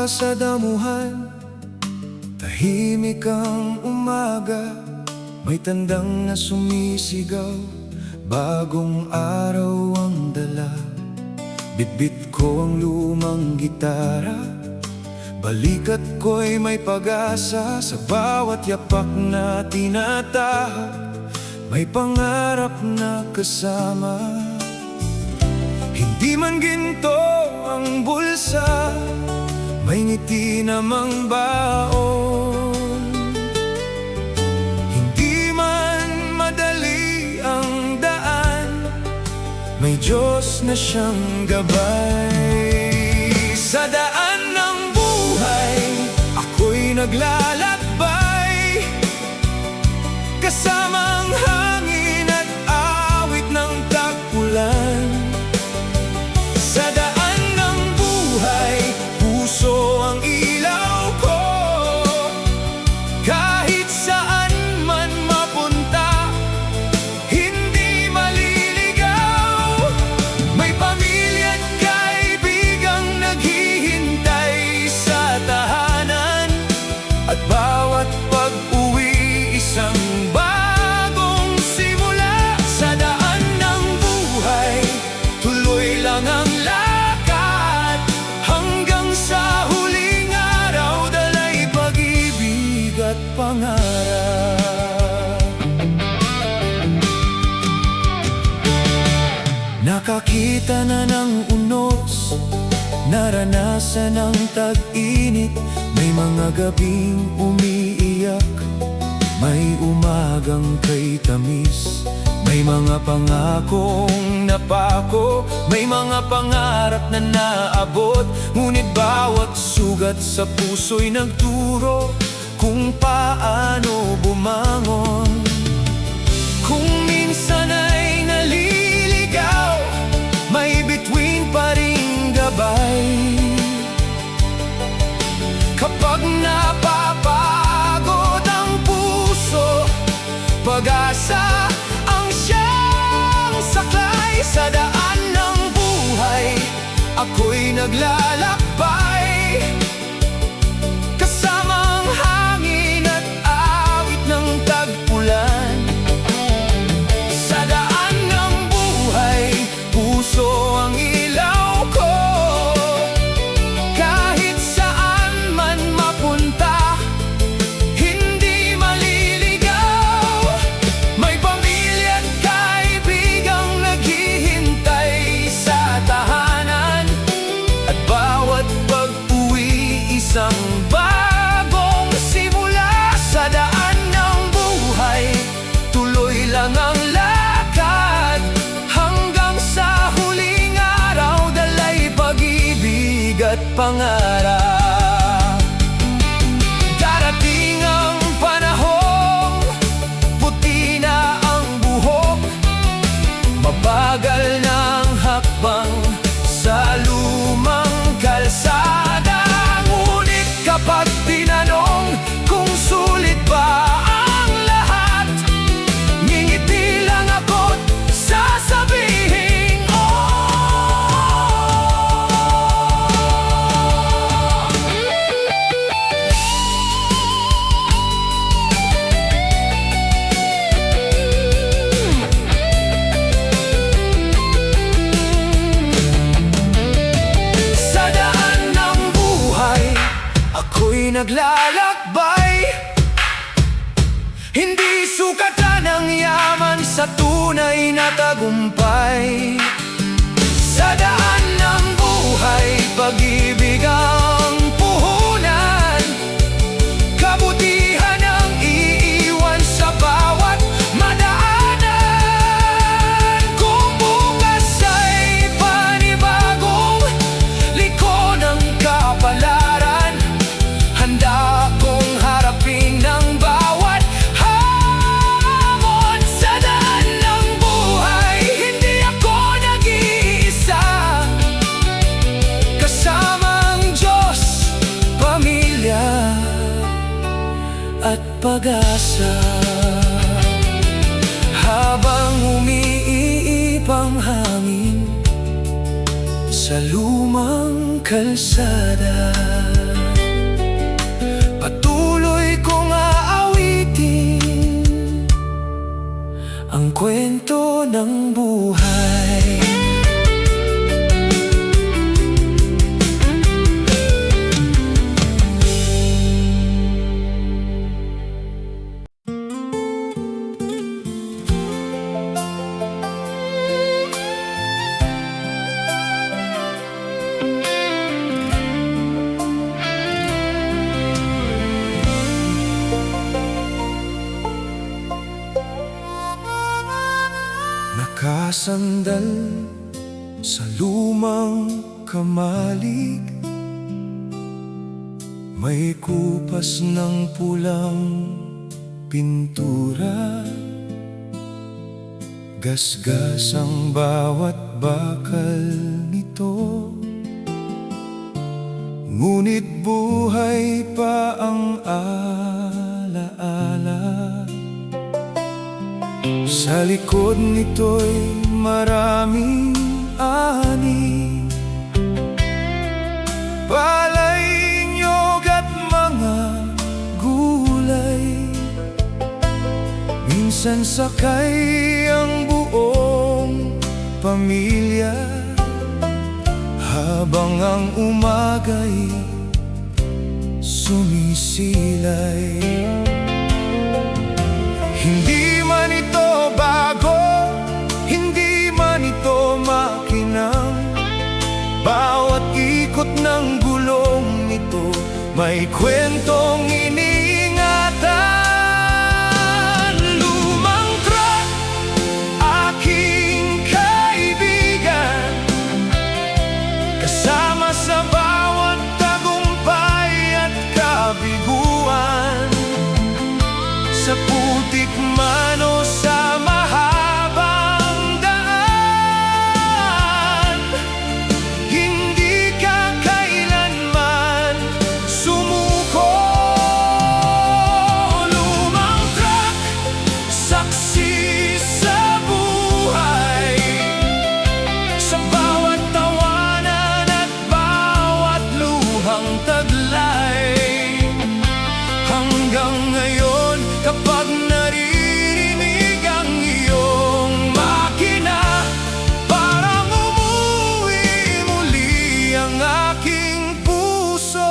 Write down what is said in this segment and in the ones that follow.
sa damuhan, tahimik ang umaga, may tandang na sumisigaw, bagong araw ang dala. Bitbit ko ang lumang gitara, balikat ko'y may pag-asa. Sa bawat yapak na tinatahak, may pangarap na kasama. Hindi man ginto ang bulsa, may ngiti namang baon. Hindi man madali ang daan, may Diyos na siyang gabay. Sa daan ng buhay, ako'y naglalakbay, kasama ang hangin at awit ng tagpulan. Sa daan ng buhay, puso ang ilaw ko, kahit saan man mapunta, hindi maliligaw. May pamilya at kaibigang naghihintay sa tahanan, at bawat pag-uwi isang bagong simula. Sa daan ng buhay, tuloy lang ang lakad, hanggang sa huling araw, dala'y pag-ibig at pangarap. Nakakita na ng unos, naranasan ang tag-init, may mga gabing umiiyak, may umagang kay tamis. May mga pangakong napako, may mga pangarap na naabot, ngunit bawat sugat sa puso'y nagturo kung paano bumangon. Kung minsan ay naliligaw, may bituin pa ring gabay. Kapag napapagod ang puso, pag-asa ang siyang saklay. Sa daan ng buhay, ako'y naglalakbay, kasama ang hangin at awit ng tagpulan. Sa daan ng buhay, puso ang ilaw ko, kahit saan man mapunta, hindi maliligaw. May pamilya at kaibigang naghihintay sa tahanan, at bawat pag-uwi isang bagong simula. Sa daan ng buhay, tuloy lang ang lakad, hanggang sa huling araw, dala'y pag-ibig at pangarap. Darating ang panahong puti na ang buhok, mabagal ng hakbang sa lumang kalsada. Ngunit kapag tinanong kung sulit ba ang lahat, ngingiti lang ako't sasabihin, Sa daan ng buhay, ako'y naglalakbay, hindi sukatan ang yaman sa tunay na tagumpay. Sa daan ng buhay, pag-ibig ang puhunan, kabutihan ang iiwan sa bawat madaanan. Kung bukas ay panibagong liko ng kapalaran, handa akong harapin ng bawat hamon. Sa daan ng buhay, hindi ako nag-iisa, kasama ang Diyos, pamilya at pag-asa. Habang umiiip ang hangin sa lumang kalsada. kwento ng buhay. Nakasandal sa lumang kamalig, may kupas ng pulang pintura. Gasgas ang bawat bakal nito, ngunit buhay pa ang alaala. Sa likod nito'y maraming ani, palay, nyog at mga gulay. Minsan sakay ang buong pamilya, habang ang umaga'y sumisilay. Hindi man ito bago, hindi man ito makinang, bawat ikot ng gulong nito may kwentong iniingatan. Lumang truck, aking kaibigan, kasama sa bawat tagumpay at kabiguan. Sa putik man o sa mahabang daan, hindi ka kailanman sumuko. Lumang truck, saksi sa buhay, sa bawat tawanan at bawat luhang taglay. Hanggang ngayon, kapag naririnig ang iyong makina, parang umuwi muli ang aking puso.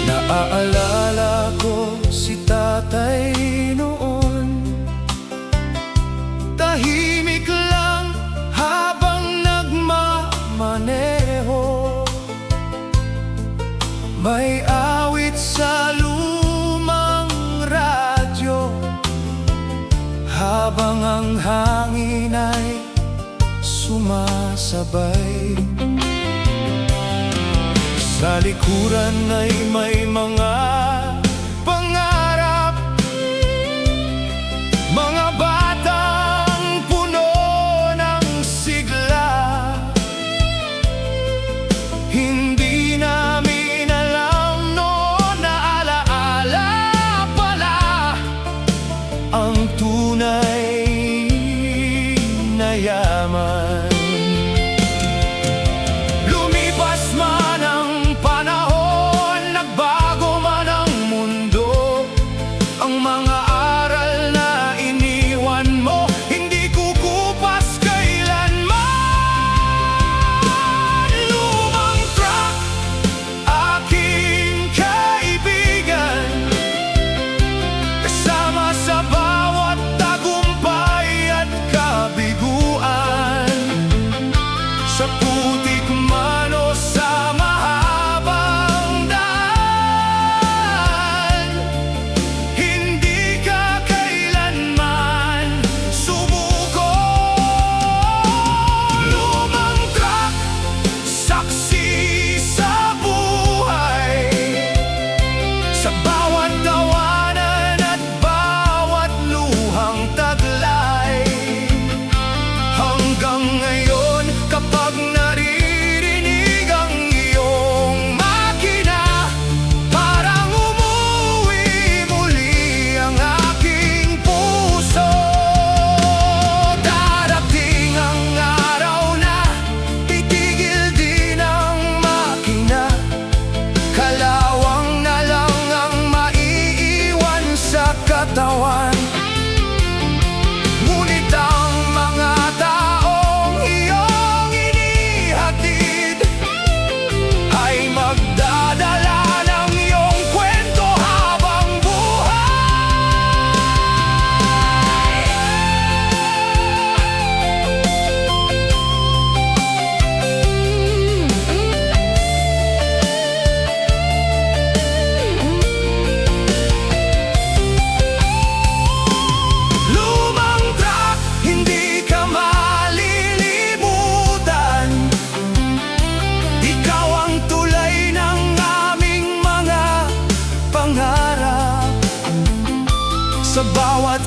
Naaalala ko si tatay noon, tahimik lang habang nagmamaneho. May awit sa lumang radyo, habang ang hangin ay sumasabay. Sa likuran ay may mga pangarap, mga batang puno ng sigla. Hindi namin alam noon na alaala pala ang tunay na yaman. Lumipas man ang panahon, nagbago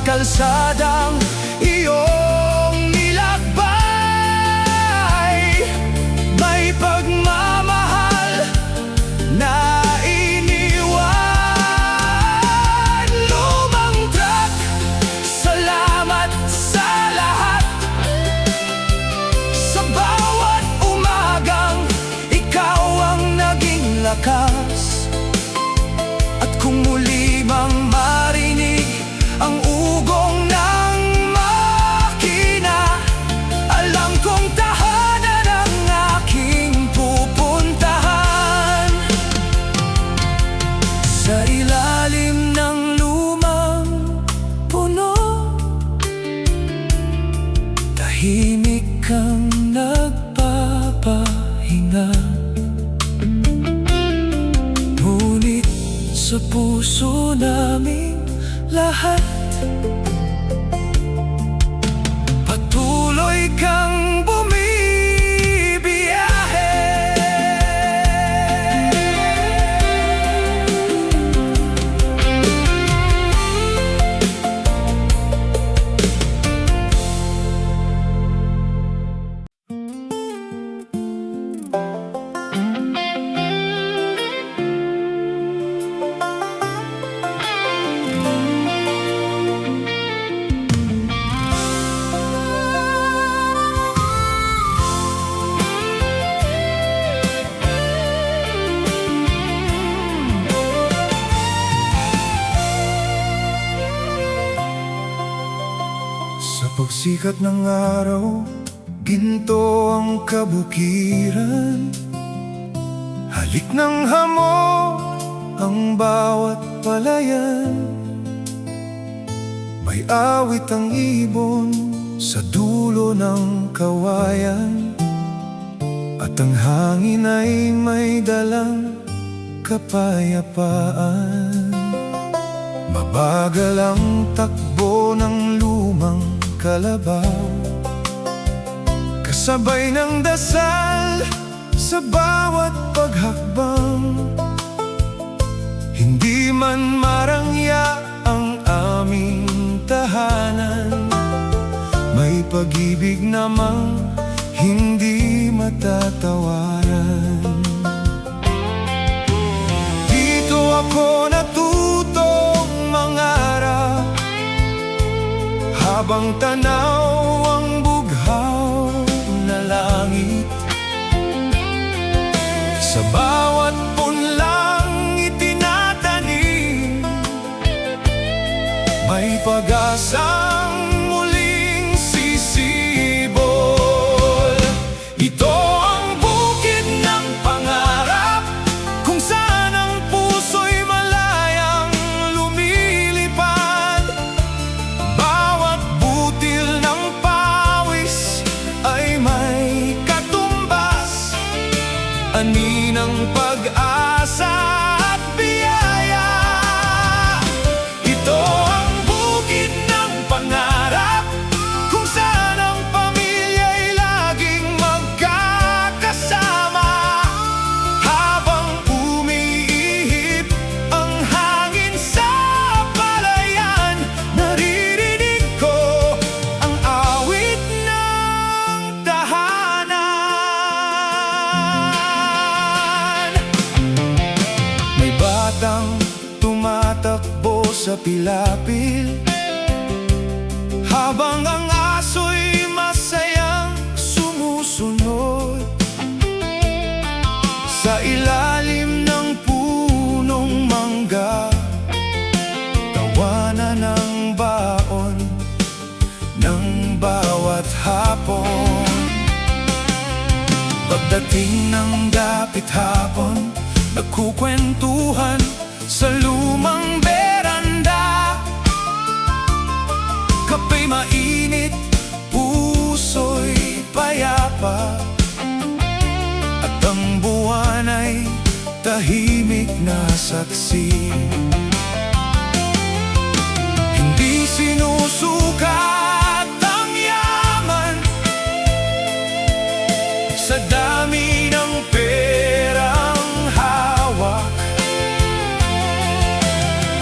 kalsadang iyong nilakbay. May pagmamahal na iniwan. Lumang truck, salamat sa lahat. Sa bawat umagang ikaw ang naging lakas. At kung muli mang marinig ang ugong ng makina, alam kong tahanan ang aking pupuntahan. Sa ilalim ng lumang puno, tahimik kang nagpapahinga. Ngunit sa puso naming lahat, patuloy kang bumibiyahe. Sa pagsikat ng araw, ginto ang kabukiran. Halik ng hamon ang bawat palayan. May awit ang ibon sa dulo ng kawayan, at ang hangin ay may dalang kapayapaan. Mabagal ang takbo ng lumang kalabaw, kasabay ng dasal sa bawat paghakbang. Hindi man marangya ang aming tahanan, may pag-ibig namang hindi matatawaran. Dito ako natutong mangarap, habang tanaw ang bughaw na langit. Sa bawat punlang itinatanim, may pag-asang muling sisibol. Ito ang bukid ng pangarap, kung saan ang puso'y malayang lumilipad. Bawat butil ng pawis ay may katumbas, ani ng pag-asa at biyaya. Ito ang bukid ng pangarap, kung saan ang pamilya'y laging magkakasama. Habang umiihip ang hangin sa palayan, naririnig ko ang awit ng tahanan. May batang tumatakbo sa pilapil, habang ang aso'y masayang sumusunod. Sa ilalim ng punong mangga, tawanan ng baon ng bawat hapon. Pagdating ng dapit hapon, nagkukwentuhan sa lumang beranda. Kapay mainit, puso'y payapa, at ang buwan ay tahimik na saksi. Hindi sinusukat ang yaman sa dami ng perang hawak,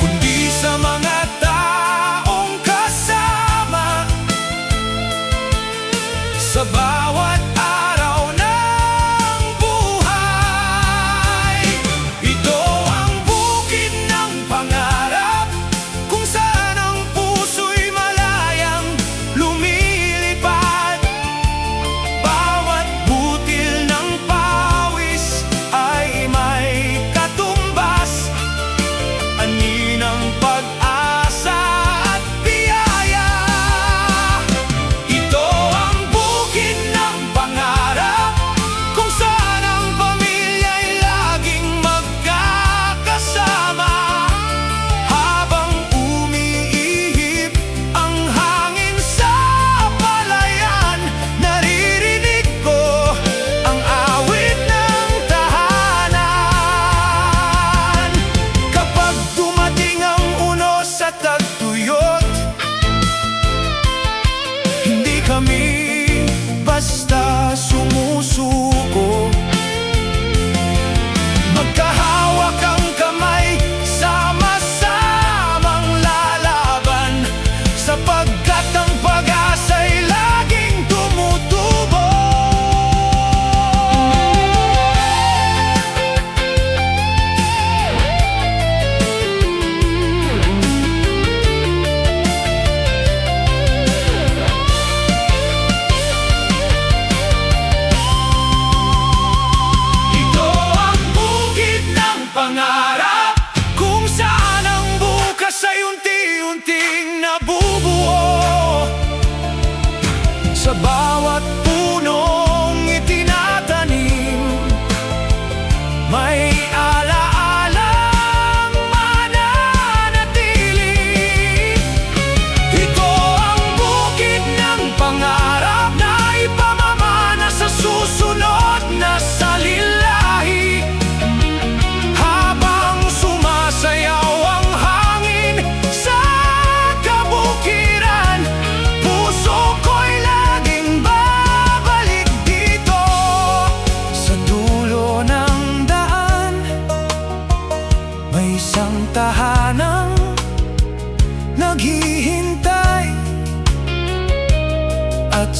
kundi sa mga taong kasama.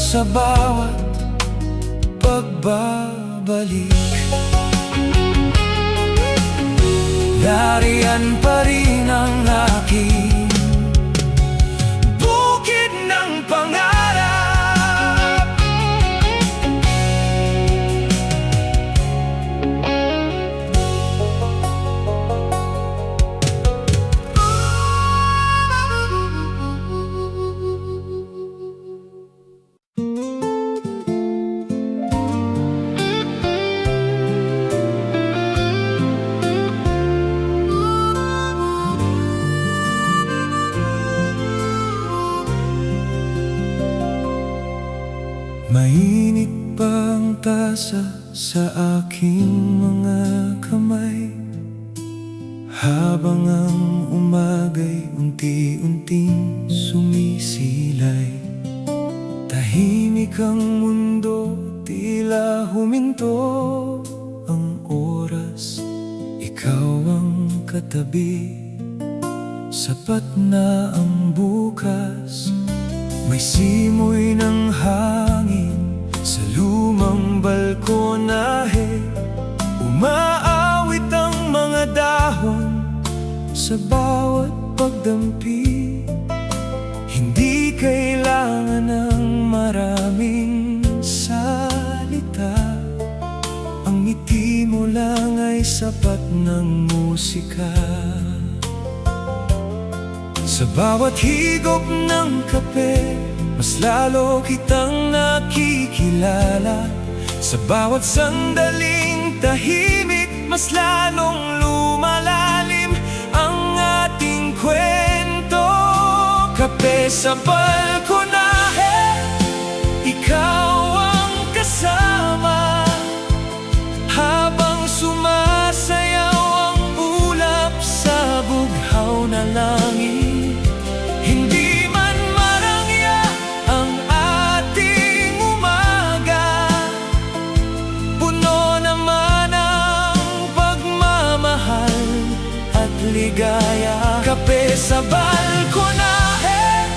sa bawat pagbabalik. Darian pa rin ang aking bukid ng pangarap. Mainit pa ang tasa sa aking mga kamay, habang ang umagay unti-unting sumisilay. Tahimik ang mundo, tila huminto ang oras. Ikaw ang katabi, sapat na ang bukas. May simoy ng hangin sa lumang balkonahe. Umaawit ang mga dahon sa bawat pagdampi. Hindi kailangan ng maraming salita, ang ngiti mo lang ay sapat ng musika. Sa bawat higop ng kape, mas lalo kitang nakikilala. Sa bawat sandaling tahimik, mas lalong lumalalim ang ating kwento. Kape sa balkonahe, ikaw ang kasama, habang sumasayaw ang ulap sa bughaw na langit. Hindi man marangya ang ating umaga, puno naman ang pagmamahal at ligaya. Kape sa balkonahe,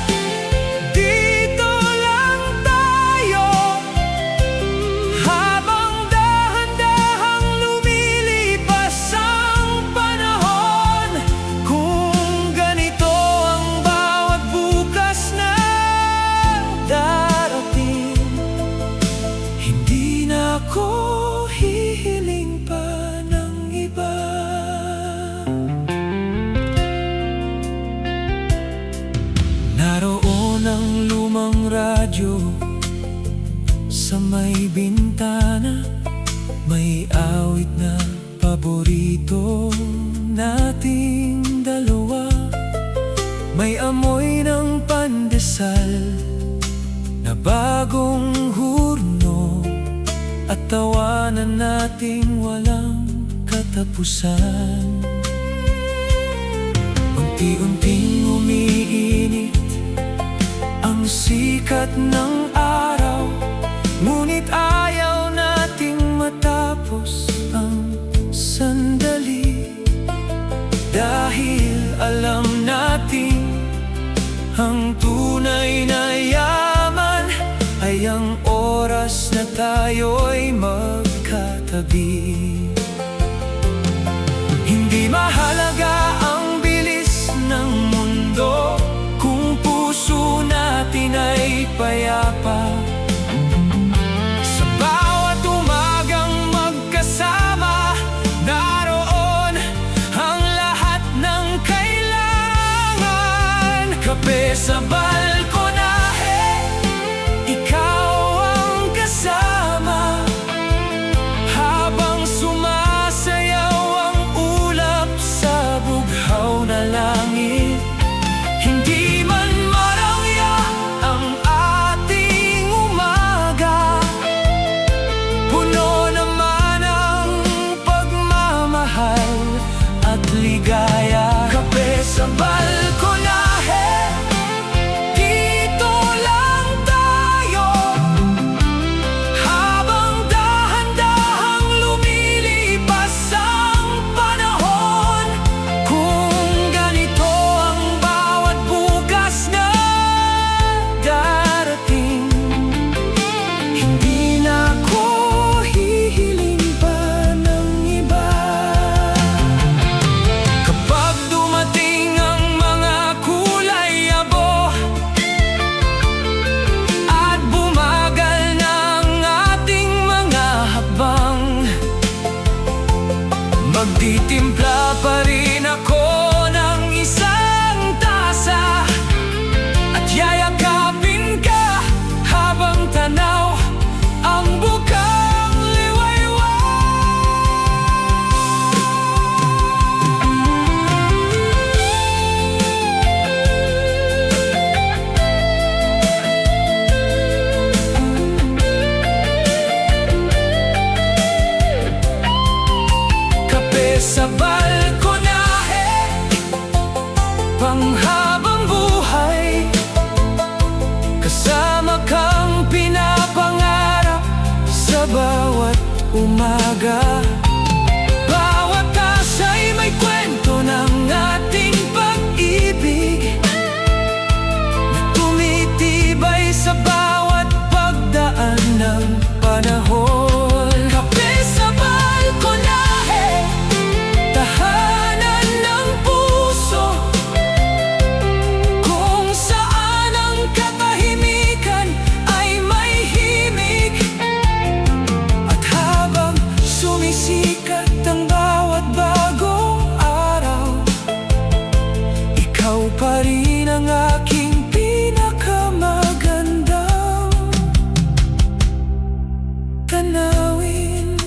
dito lang tayo, habang dahan-dahang lumilipas ang panahon. Kung ganito ang bawat bukas na darating, hindi na ako hihiling pa ng iba. Naroon ang lumang radyo sa may bintana, may awit na paborito nating dalawa. May amoy ng pandesal na bagong hurno, at tawanan nating walang katapusan. Unti-unting umiinit ang sikat ng araw, ngunit ayaw nating matapos ang sandali. Dahil alam natin ang tunay na yaman ay ang oras na tayo'y magkatabi. Hindi mahalaga ang bilis ng mundo kung puso natin ay payapa. Sa bawat umagang magkasama, naroon ang lahat ng kailangan. Kape sa balkonahe, ikaw ang kasama, habang sumasayaw ang ulap sa bughaw na langit. Hindi man marangya ang ating umaga, puno naman ang pagmamahal at ligaya. Kape sa balkonahe, Magtitimpla pa rin ako ng isang tasa at yayakapin ka habang tanaw ang bukang liwayway. Kape sa balkonahe, panghabang buhay, kasama kang pinapangarap sa bawat umaga. Bawat tasa'y may kwento ng ating pag-ibig na tumitibay sa bawat pagdaan ng panahon. Kape sa balkonahe, tahanan ng puso, kung saan ang katahimikan ay may himig. At habang sumisikat ang bawat bagong araw, ikaw pa rin ang aking pinakamagandang tanawin.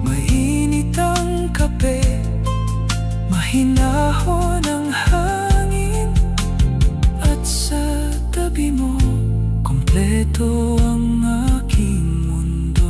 Mainit ang kape, mahinahon ang hangin, at sa tabi mo, kompleto ang aking mundo.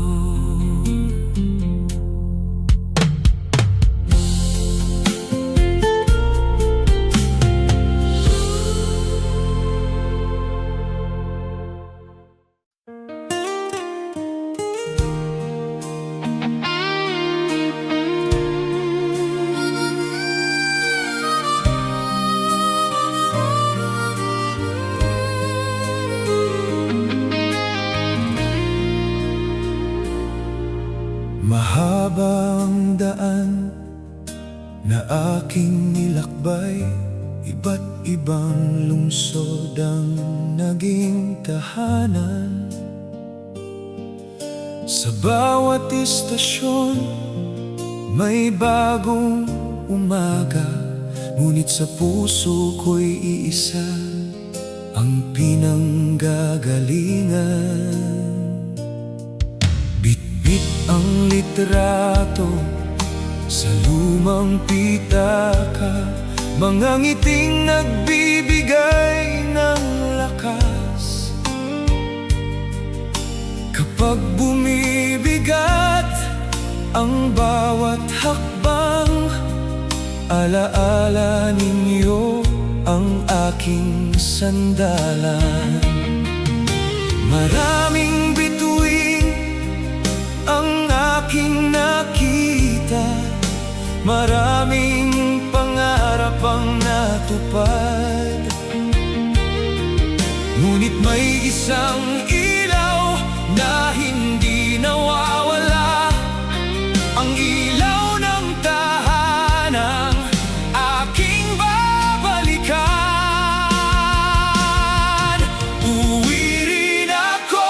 Mahabang daan na aking nilakbay, iba't ibang lungsod ang naging tahanan. Sa bawat istasyon, may bagong umaga, ngunit sa puso ko'y iisa ang pinanggagalingan. Bitbit ang litrato sa lumang pitaka, mga ngiting nagbibigay ng lakas. Kapag bumibigat ang bawat hakbang, alaala ninyo ang aking sandalan. Maraming bituin ang aking nakita, maraming pangarap ang natupad. Ngunit may isang ilaw na hindi nawawala, ang ilaw ng tahanang aking babalikan. Uwi rin ako,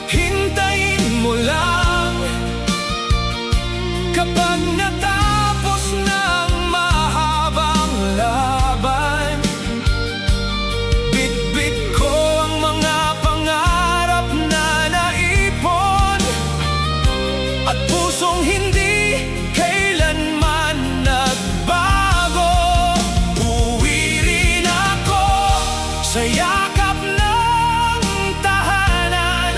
hintayin mo lang. Kapag natapos ng mahabang laban, bitbit ko ang mga pangarap na naipon, at pusong hindi kailanman nagbago. Uwi rin ako sa yakap ng tahanan,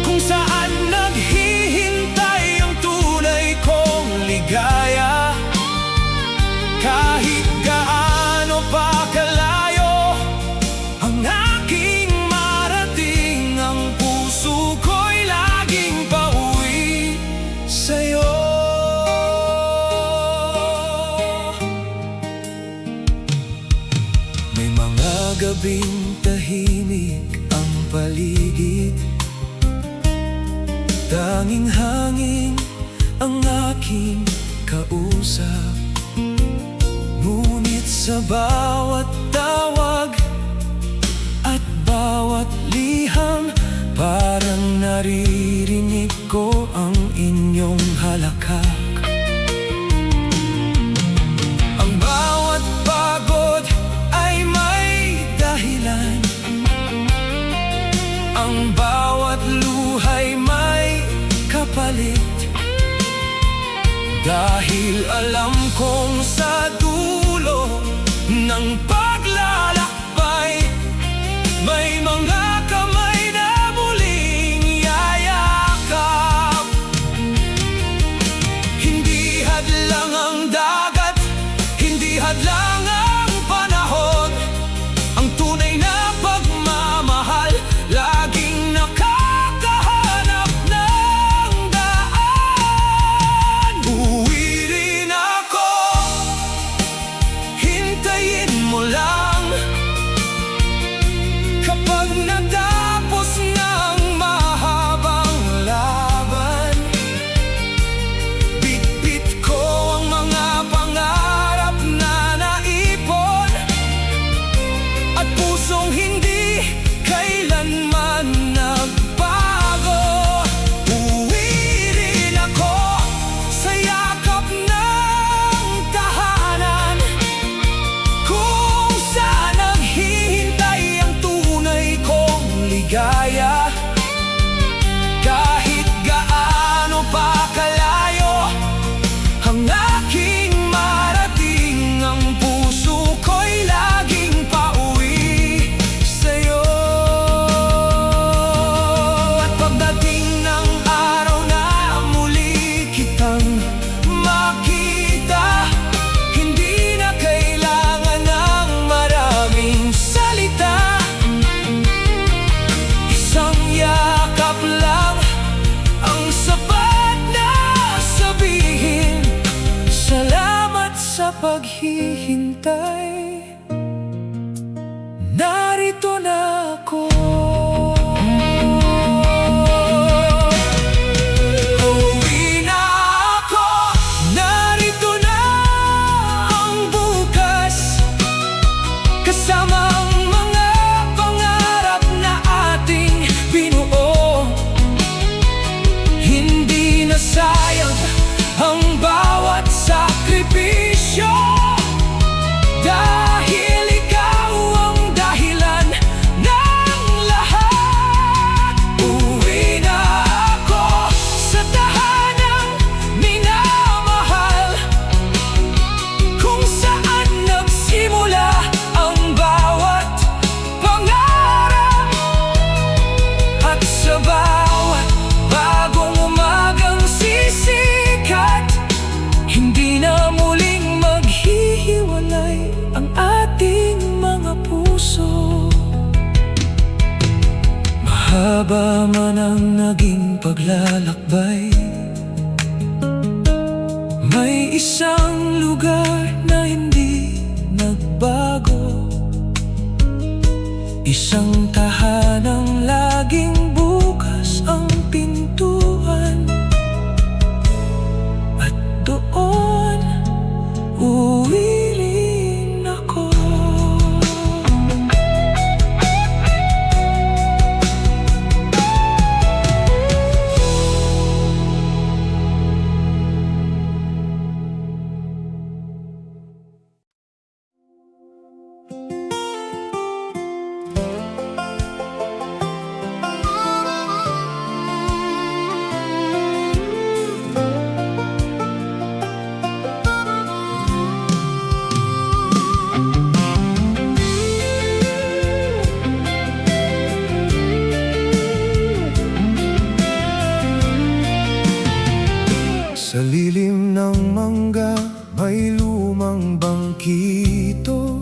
kung saan naghihintay ang tunay kong ligaya. Kahit gaano pa kalayo ang aking marating, ang puso ko'y laging pauwi sa'yo. May mga gabing tahimik ang paligid, tanging hangin ang aking kausap. Ngunit sa bawat tawag at bawat liham, parang naririnig ko ang Dahil alam kong sa dulo ng paglalakbay may mga kamay na muling yayakap. Hindi hadlang ang dagat, hindi hadlang ang panahon. Ang tunay na pagmamahal laging nakakahanap ng daan. Uwi rin ako, hintayin mo lang. Kapag natapos ng mahabang laban, bitbit ko ang mga pangarap na naipon, at pusong hindi kailanman nagbago. Uwi rin ako sa yakap ng tahanan, kung saan naghihintay ang tunay kong ligaya. Kahit gaano pa kalayo ang aking marating, ang puso ko'y laging pauwi sa'yo. At pagdating ng araw na muli kitang makita, hindi na kailangan ng maraming salita. Isang yakap lang ang sapat na sabihin, salamat sa paghihintay, narito na ako. Uuwi na ako, narito na ang bukas, kasama ang mga pangarap na ating binuo. Hindi na sayang ang bawat sakripisyo, dahil ikaw ang dahilan ng lahat. Uwi na ako sa tahanang minamahal, kung saan nagsimula ang bawat pangarap, at sa bawat bagong umagang sisikat, hindi na muling maghihiwalay ang ating mga puso. Mahaba man ang naging paglalakbay, may isang lugar na hindi nagbago, isang tahanang laging bukas ang pintuan, at doon uwi rin ako. Sa lilim ng mangga may lumang bangkito,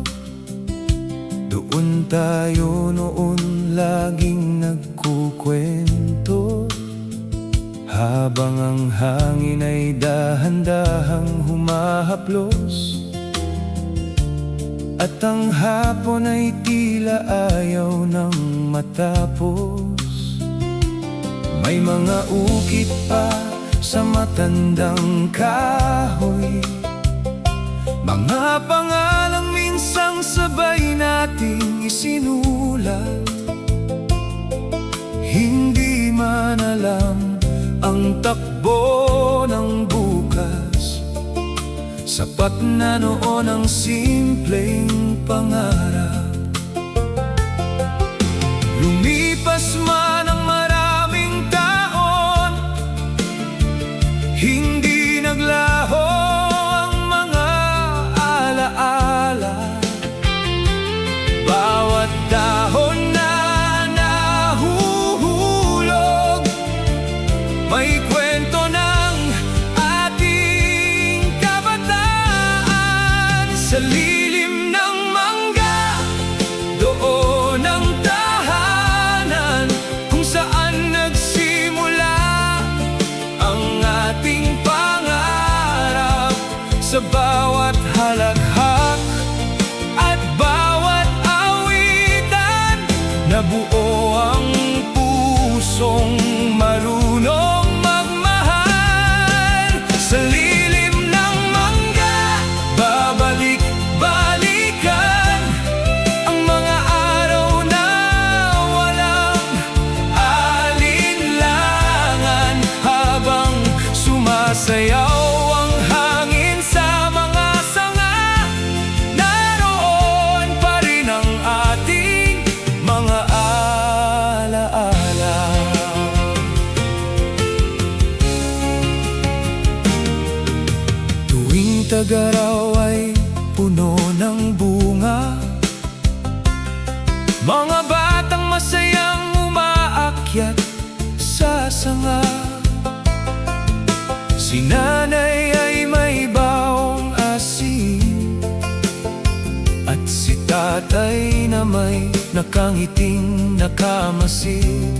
doon tayo noon laging nagkukwento, habang ang hangin ay dahan-dahang humahaplos, at ang hapon ay tila ayaw nang matapos. May mga ukit pa sa matandang kahoy, mga pangalang minsang sabay nating isinulat. Hindi man alam ang takbo ng bukas, sapat na noon ang simpleng pangarap. Lumipas man ang maraming taon, hindi naglaho Tagaraw ay puno ng bunga, mga batang masayang umaakyat sa sanga. Si nanay ay may baong asin, at si tatay na may nakangiting nakamasid.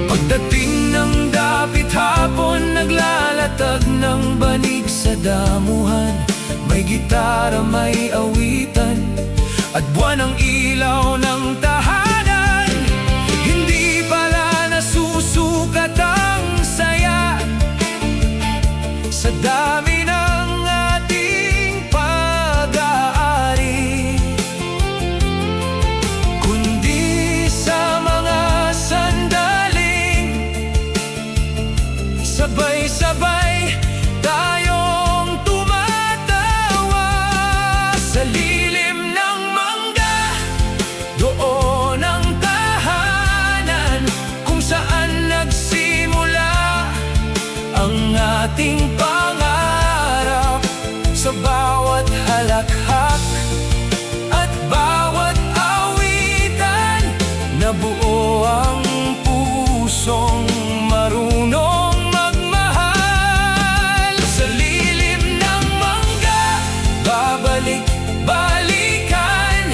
Pagdating ng dapit hapon, naglalatag ng banig sa damuhan. May gitara, may awitan, at buwan ang ilaw ng tahanan. Hindi pala nasusukat ang saya sa dami ng ating pag-aari, kundi sa mga sandaling sabay-sabay tayong tumatawa. Sa lilim ng mangga, doon ang tahanan kung saan nagsimula ang ating pangarap. Sa bawat halakhak at bawat awitan, nabuo ang pusong marunong magmahal. Sa lilim ng mangga, babalik-balikan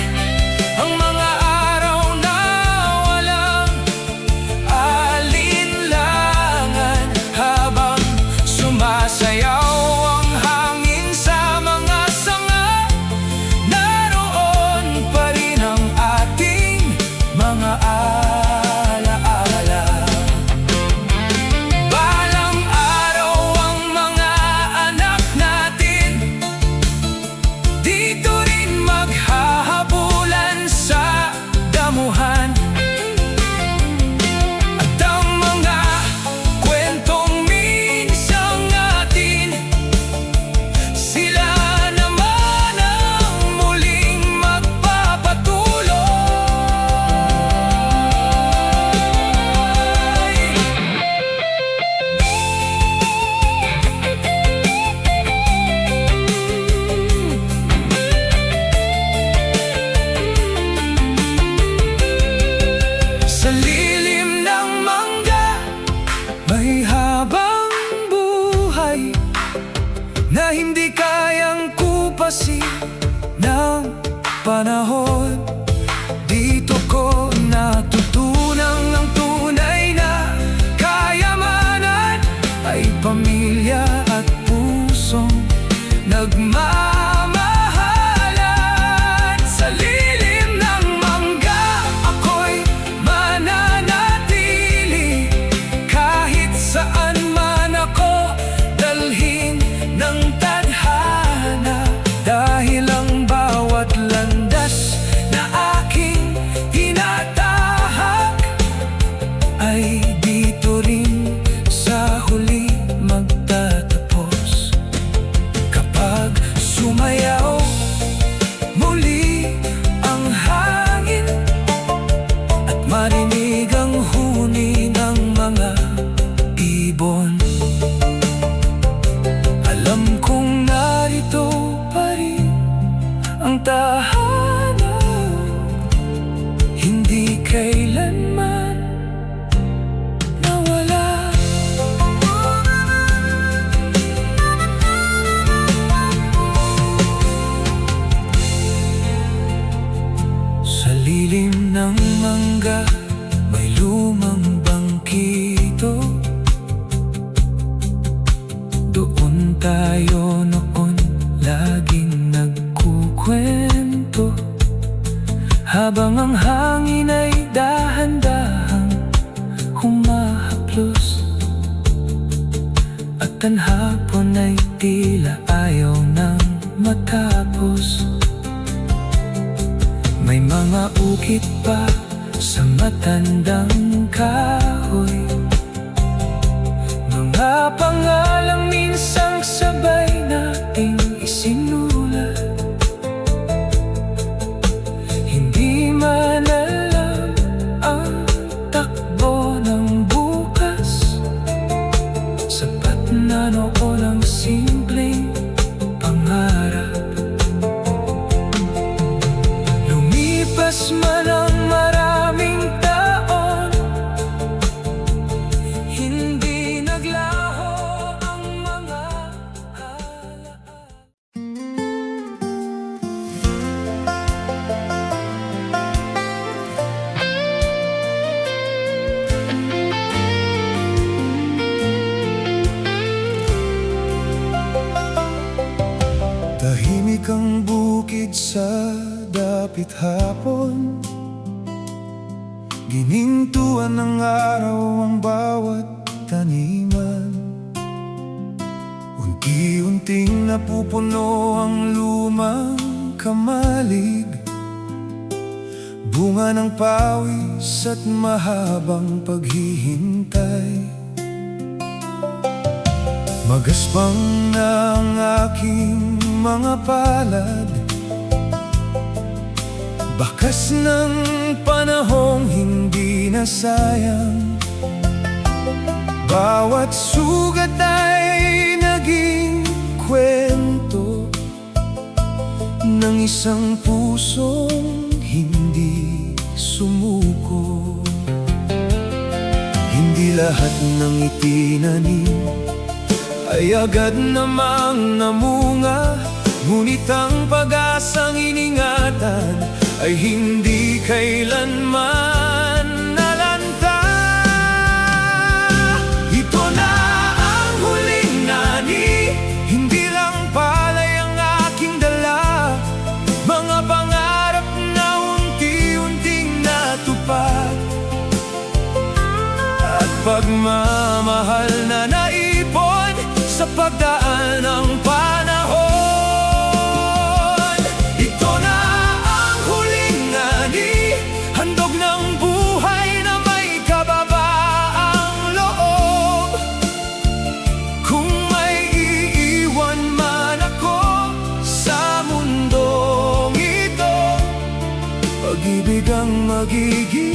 ang mga araw na walang alinlangan, habang sumasayaw ang hangin sa mga sanga. Naroon pa rin ang ating mga alaala. Balang araw ang mga anak natin dito rin maghahabulan sa damuhan. At ang mga kwentong minsang atin, sila naman ang muling magpapatuloy. Sa lilim ng mangga, may habang buhay na hindi kayang kupasin ng panahon. Dito ko natutunan ang tunay na kayamanan ay pamilya at pusong nagmamahalan. Sa lilim ng mangga, ako'y mananatili kahit saan man ako dalhin ng tadhana, dahil ang bawat landas na aking tinatahak ay dito rin sa huli magtatapos. Kapag sumayaw muli ang hangin at marinig ang huni ng mga ibon, alam kong narito pa rin ang tahanan, hindi kailanman nawala. Sa lilim ng mangga, may lumang bangkito. Doon tayo noon laging nagkukwento, habang ang hangin ay dahan-dahang humahaplos, at ang hapon ay tila ayaw nang matapos. May mga ukit pa sa matandang kahoy, mga pangalang minsang sabay nating isinulat. Hindi man alam ang takbo ng bukas, sapat na na noon ang simpleng pangarap. Lumipas man ang maraming taon, hindi naglaho ang mga alaala. Tahimik ang bukid sa dapit hapon, ginintuan ng araw ang bawat taniman. Unti-unting napupuno ang lumang kamalig, bunga ng pawis at mahabang paghihintay. Magaspang na ang aking mga palad, bakas ng panahong hindi na sayang. Bawat sugat ay naging kwento ng isang pusong hindi sumuko. Hindi lahat ng itinanim ay agad namang namunga, ngunit ang pag-asang iningatan ay hindi kailanman nalanta. Ito na ang huling nani, hindi lang palay ang aking dala, mga pangarap na unti-unting natupad, at pagmamahal na naipon sa pagdaan ng panahon. Ito na ang huling ani, handog ng buhay na may kababaang loob. Kung may iiwan man ako sa mundong ito, pag-ibig ang magiging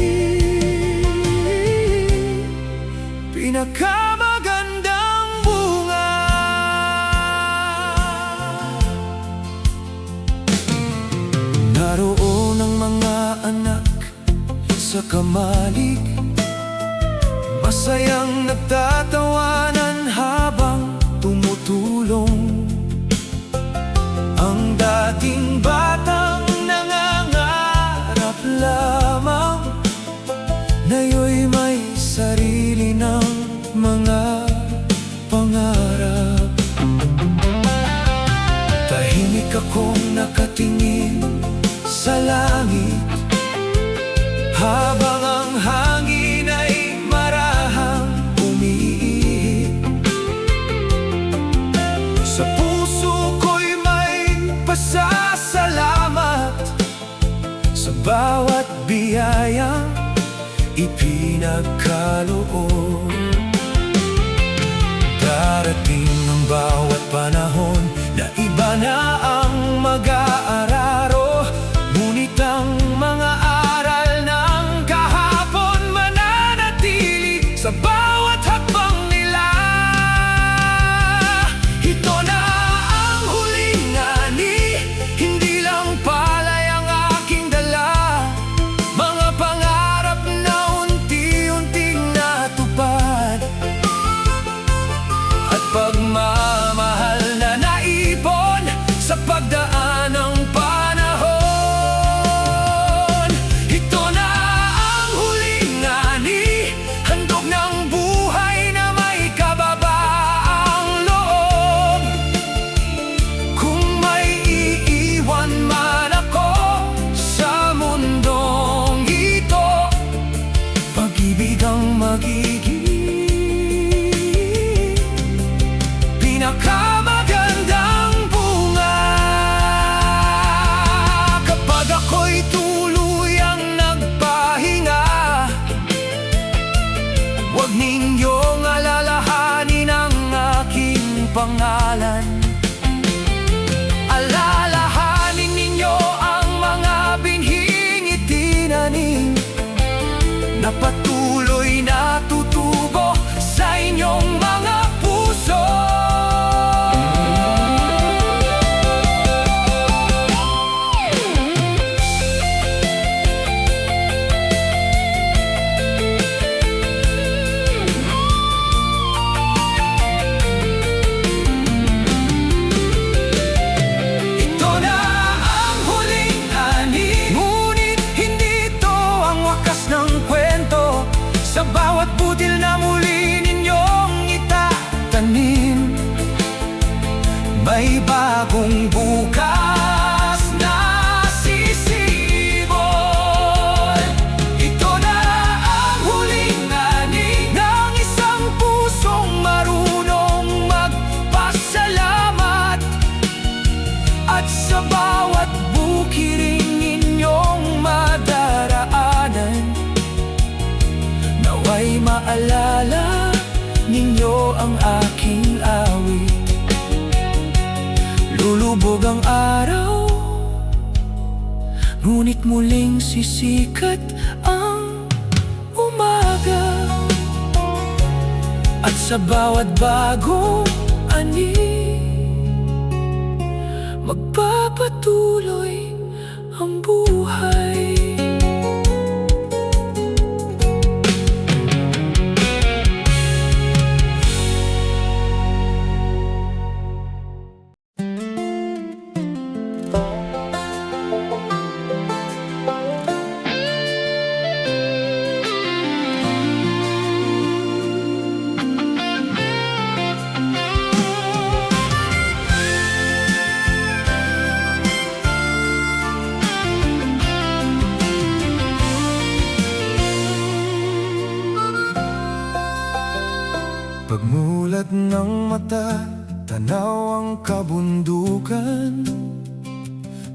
pinakamagandang bunga. Naroon ang mga anak sa kamalig, masayang nagtatawanan habang tumutulong. Ang dating batang nangangarap lamang, ngayo'y may sarili ng mga pangarap. Tahimik akong nakatingin sa langit, habang ang hangin ay marahang umiihip. Sa puso ko'y may pasasalamat sa bawat biyayang ipinagkaloob. Darating ang bawat panahon na iba na ang mag-aararo, ngunit ang mga aral ng kahapon mananatili sa bawat hakbang nila. Ito na ang huling ani, hindi lang palay ang aking dala, mga pangarap na unti-unting natupad, ang aking awit. Lulubog ang araw, ngunit muling sisikat ang umaga. At sa bawat bagong ani, magpapatuloy ang buhay. Pagmulat ng mata, tanaw ang kabundukan.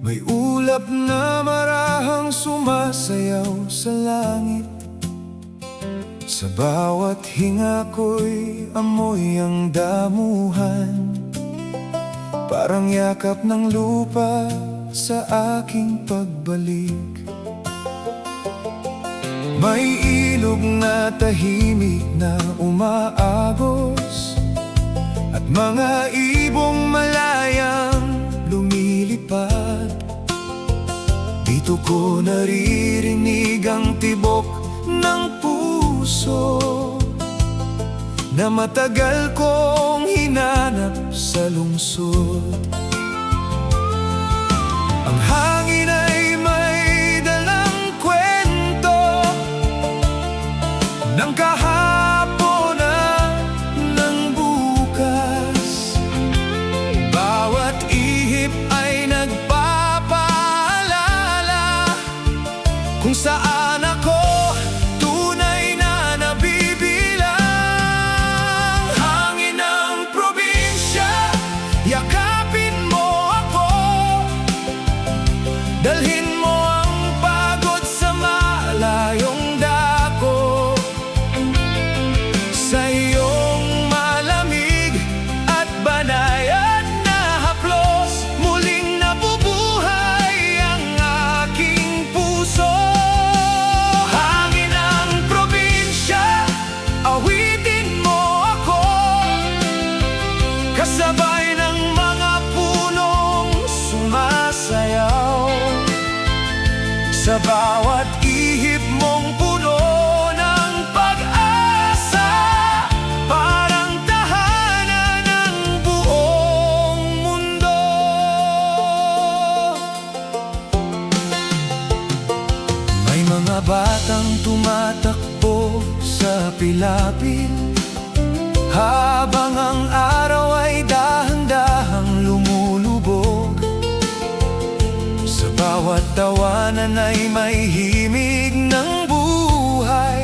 May ulap na marahang sumasayaw sa langit. Sa bawat hinga ko'y amoy ang damuhan, parang yakap ng lupa sa aking pagbalik. May ilog na tahimik na umaagos, at mga ibong malayang lumilipad. Dito ko naririnig ang tibok ng puso na matagal kong hinanap sa lungsod. Ang hangin ay may dalang kwento ng kahapon at ng bukas. Bawat ihip ay nagpapaalala kung saan ako tunay na nabibilang. Hangin ng probinsya, yakapin mo ako. Dalhin mo ang pagod sa malayong dako. Sa iyong malamig at banayad na haplos, muling nabubuhay ang aking puso. Hangin ng probinsya, awitin mo ako, kasabay ng mga punong sumasayaw. Sa bawat ihip mong puno ng pag-asa, parang tahanan ng buong mundo. May mga batang tumatakbo sa pilapil, habang ang araw ay dahan-dahang lumulubog. Sa bawat tawanan ay may himig ng buhay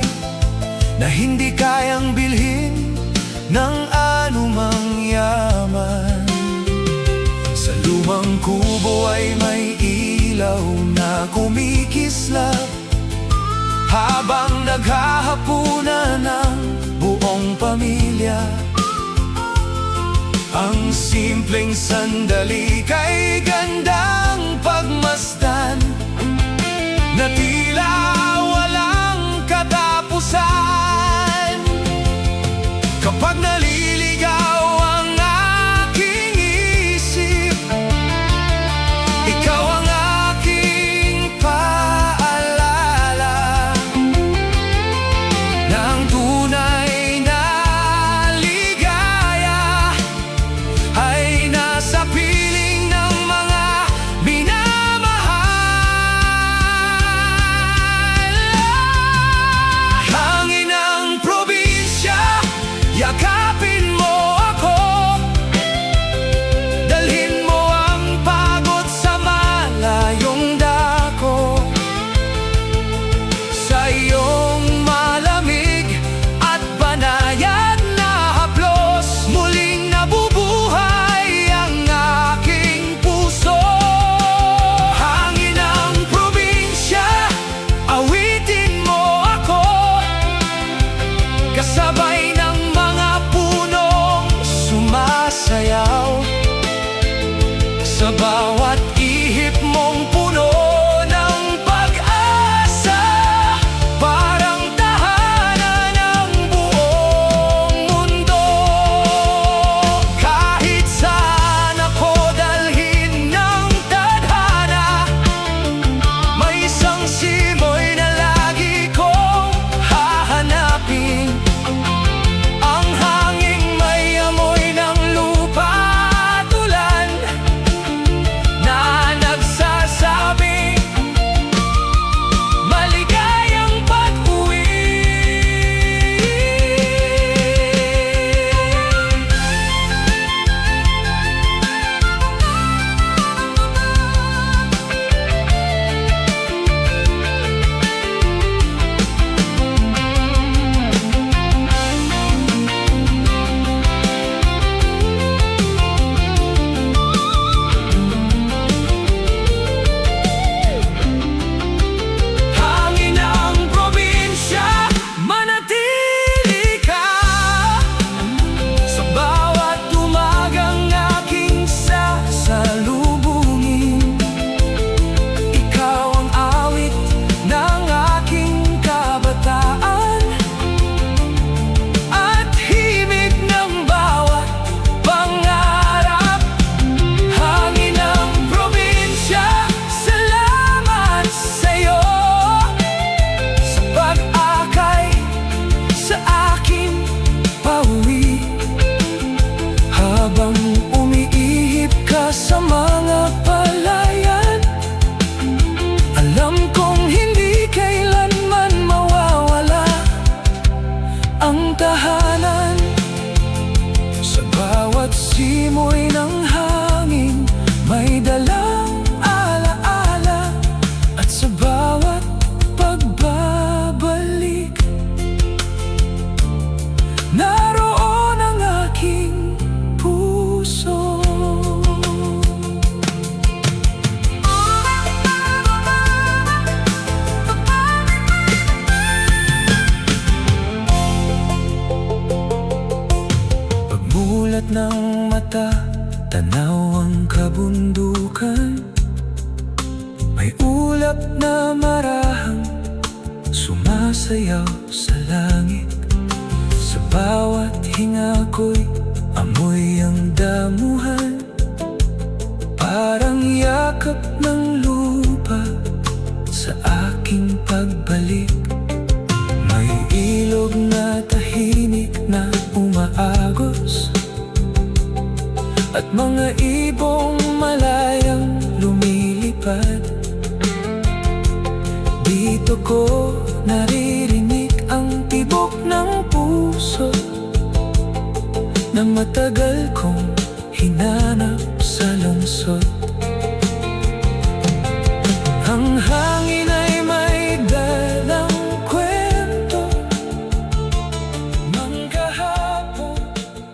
na hindi kayang bilhin ng anumang yaman. Sa lumang kubo ay may ilaw na kumikislap, habang naghahapunan ng buong pamilya. Ang simpleng sandali kay gandang pagmasdan, na tila walang katapusan. Kapag naliligaw ang aking isip, ikaw ang aking paalala na ang tunay na ligaya ay nasa piling ng mga minamahal. Hangin ng probinsya, yakapin mo ako. Dalhin mo ang pagod sa malayong dako. Sa iyong malamig at banayad na haplos, muling nabubuhay ang aking puso. Hangin ng probinsya, awitin mo ako, kasabay ng mga Mulat ng mata, tanaw ang kabundukan. May ulap na marahang sumasayaw sa langit. Sa bawat hinga ko'y amoy ang damuhan, parang yakap ng lupa sa aking pagbalik. May ilog na tahimik na umaagos, at mga ibong malayang lumilipad. Dito ko naririnig ang tibok ng puso na matagal kong hinanap sa lungsod. Ang hangin ay may dalang kwento ng kahapon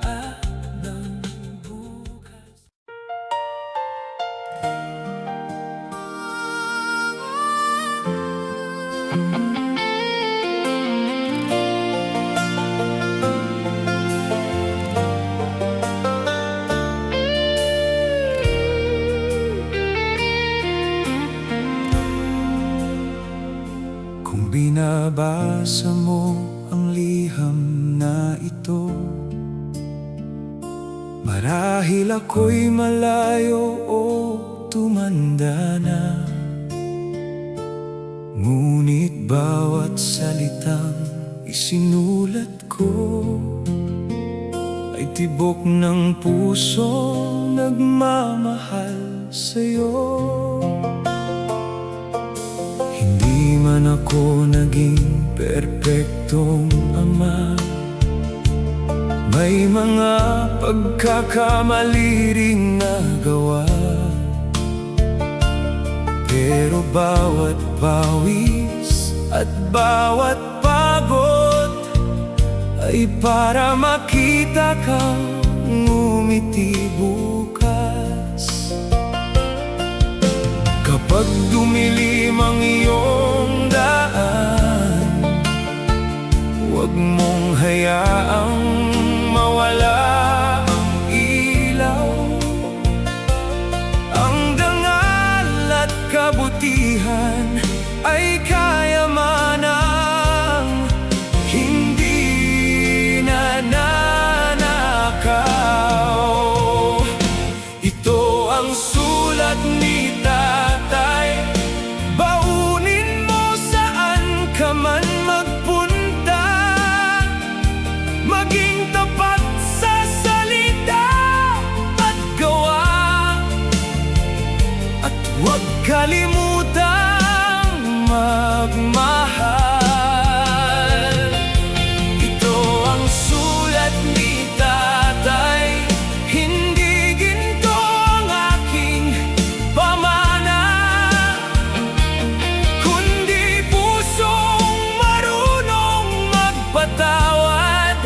at ng bukas. Kung binabasa mo ang liham na ito, marahil ako'y malayo o tumanda na. Ngunit bawat salitang isinulat ko ay tibok ng pusong nagmamahal sa'yo. Hindi man ako naging perpektong ama, may mga pagkakamali ring nagawa. Pero bawat pawis at bawat pagod ay para makita kang ngumiti bukas. Kapag dumilim ang iyong daan, huwag mong hayaang mawala ang ilaw. Ang dangal at kabutihan ay kayamanang hindi nananakaw. Ito ang sulat ni Tatay, baunin mo saan ka man magpunta. Maging tapat sa salita at gawa, at huwag kalimutang magmahal. Ito ang sulat ni Tatay, hindi ginto ang aking pamana, kundi pusong marunong magpatawad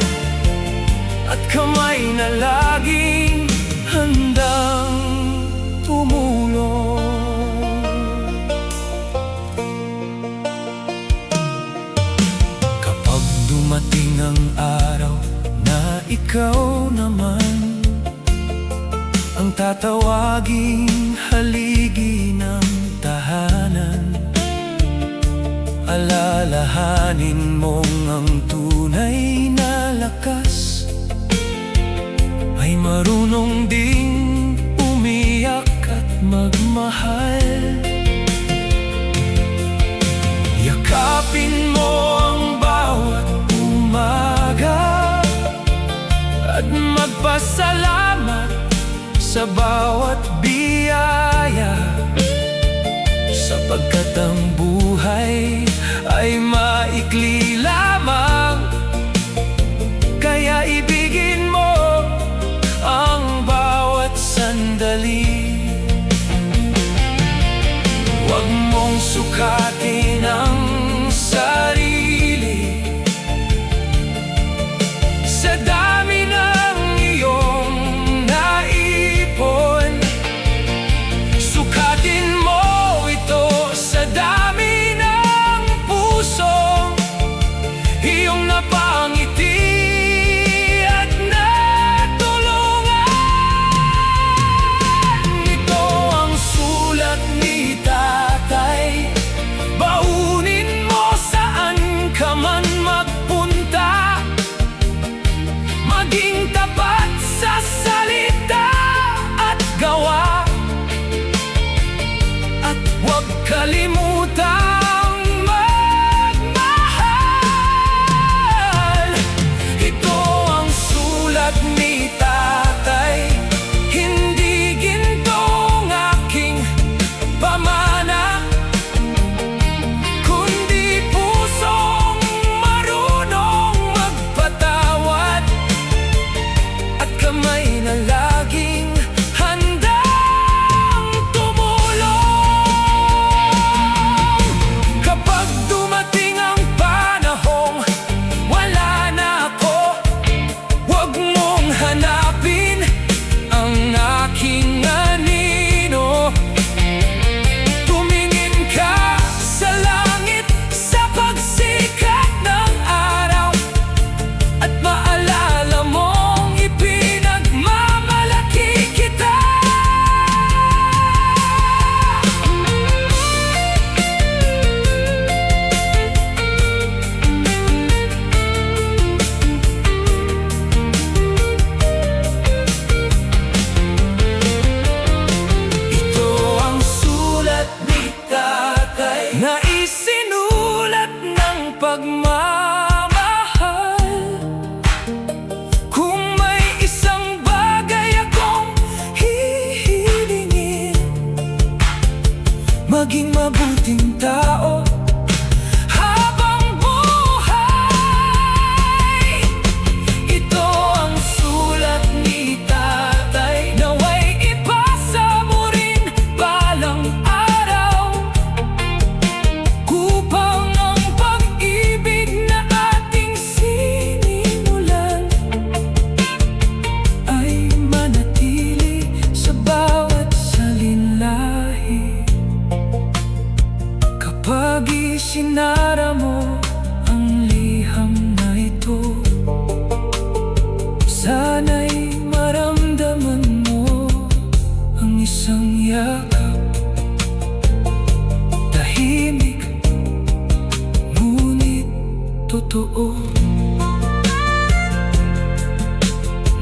at kamay na laging handang tumulong. Kapag dumating ang araw na ikaw naman ang tatawaging haligi ng tahanan, alalahanin mong ang tunay na lakas ay marunong ding umiyak at magmahal. Yakapin mo ang bawat umaga at magpasalamat sa bawat biyaya, sapagkat ang buhay ay maikli lamang. Kaya ibigin mo ang bawat sandali. Huwag mong sukatin ang sarili sa dami ng iyong naipon. Sukatin mo ito sa dami ng pusong iyong tapat sa salita at gawa, at huwag kalimutang magmahal. Ito ang sulat ni tatay, hindi gintong aking pamana, kundi pusong marunong magpatawad, at kamay na laging handang tumulong. Kapag dumating ang panahong wala na ako, huwag mong hanapin ang aking anino. Tumingin ka sa langit sa pagsikat ng araw, at maalala mong ipinagmamalaki kita. Ito ang sulat ni tatay na isinulat ng pagmamahal. Kung may isang bagay akong hihilingin, maging mabuting tao habang buhay. Ito ang sulat ni tatay, naway ipasa mo rin balang araw, upang ang pag-ibig na ating sinimulan ay manatili sa bawat salinlahi. Kapag isinara mo ang liham na ito, sana'y maramdaman mo ang isang yakap, tahimik ngunit totoo,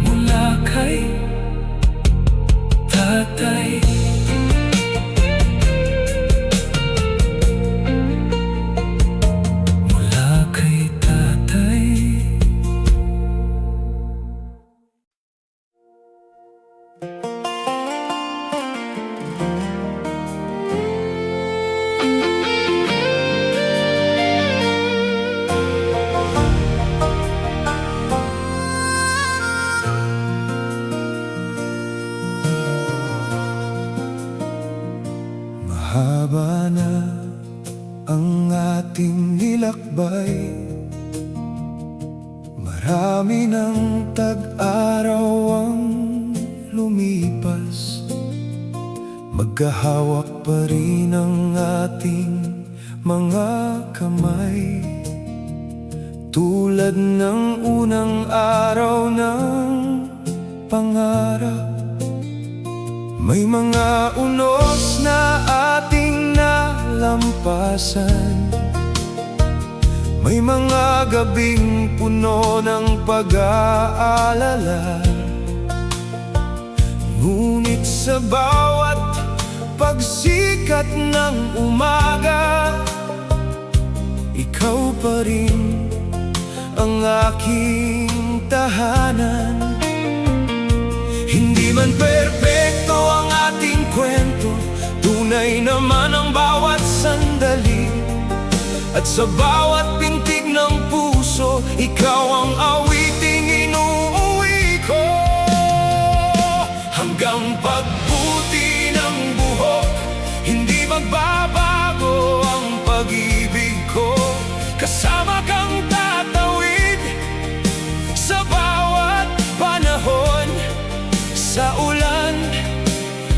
mula kay tatay. Mula kay tatay. Mahaba na ang ating nilakbay, marami ng tag-araw ang lumipas, magkahawak pa rin ang ating mga kamay, tulad ng unang araw ng pangarap. May mga unos na ating nalampasan, may mga gabing puno ng pag-aalala, ngunit sa bawat pagsikat ng umaga, ikaw pa rin ang aking tahanan. Hindi man perpekto ang ating kwento, tunay naman ang bawat sandali, at sa bawat pintig ng puso, ikaw ang awiting inuuwi ko. Hanggang pagbuti ng buhok, hindi magbabago ang pag-ibig ko. Kasama kang tatawid sa bawat panahon, sa ulan,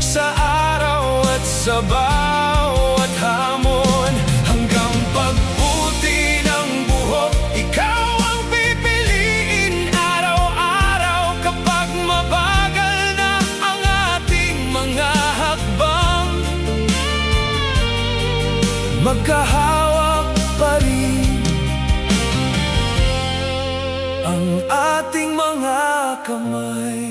sa araw at sa bawat hamon. Hanggang pagbuti ng buhok, ikaw ang pipiliin araw-araw. Kapag mabagal na ang ating mga hakbang, magkahawak pa rin ang ating mga kamay.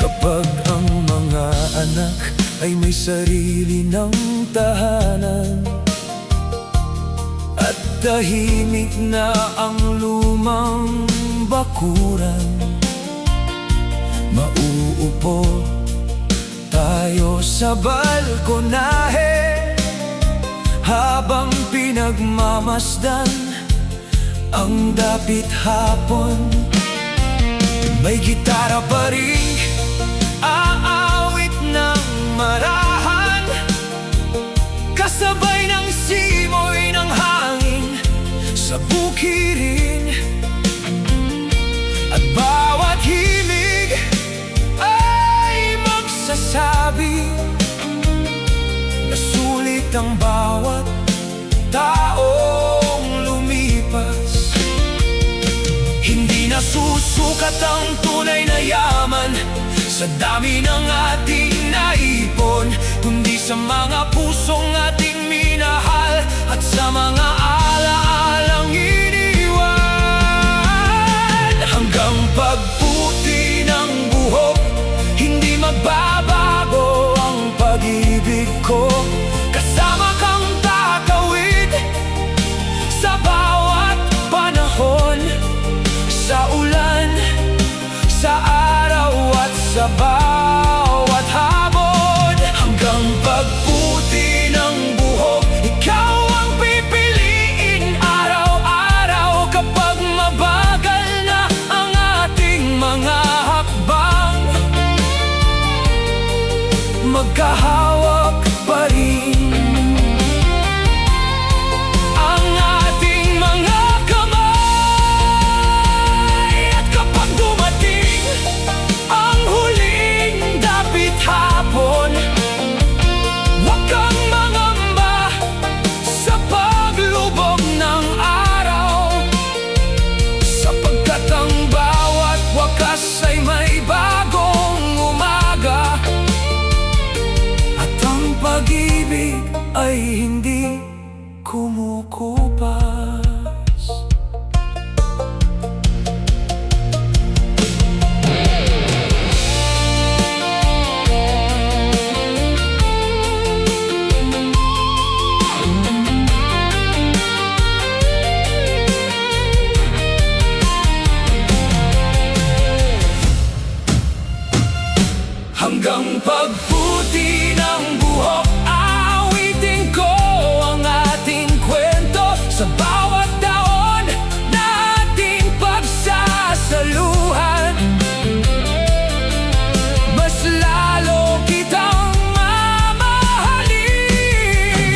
Kapag ang mga anak ay may sarili ng tahanan at tahimik na ang lumang bakuran, mauupo tayo sa balkonahe habang pinagmamasdan ang dapit hapon. May gitara pa rin aawit ng marahan, kasabay ng simoy ng hangin sa bukirin. At bawat himig ay magsasabi na sulit ang bawat taong lumipas. Hindi nasusukat ang tunay na yaman sa dami ng ating naipon, kundi sa mga pusong ating minahal at sa mga alaalang iniwan. Hanggang pagputi ng buhok, hindi magbabago ang pag-ibig ko. Kasama kang tatawid sa bawat panahon, sa ulan, sa araw at sa bawat habon. Hanggang pagputi ng buhok, ikaw ang pipiliin araw-araw. Kapag mabagal na ang ating mga hakbang, magkahawak pa rin ang ating mga kamay. At kapag dumating ang huling dapit hapon, huwag kang mangamba sa paglubog ng araw, sapagkat ang bawat wakas ay may bagong umaga. At ang pag-ibig ay hindi kumukupas. Hanggang pagputi ng buhok, aawitin ko ang ating kwento sa bawat taon na ating pagsasaluhan. Mas lalo kitang mamahalin.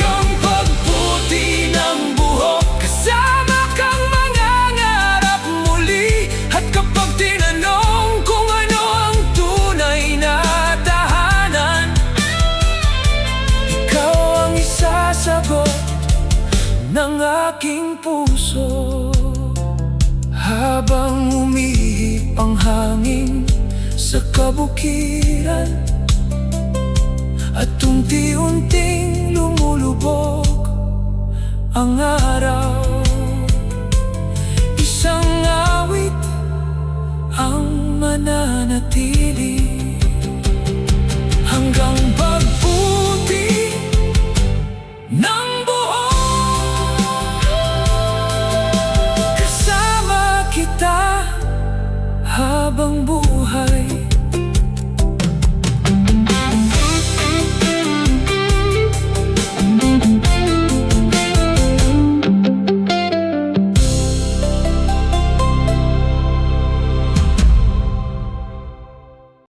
Hanggang pagputi ng buhok, kasama kang mangangarap muli. At kapag tinanong kung ano ang tunay na tahanan, ikaw ang isasagot ng aking puso. Habang umihip ang hangin sa kabukiran at unti-unting lumulubog ang araw, isang awit ang mananatili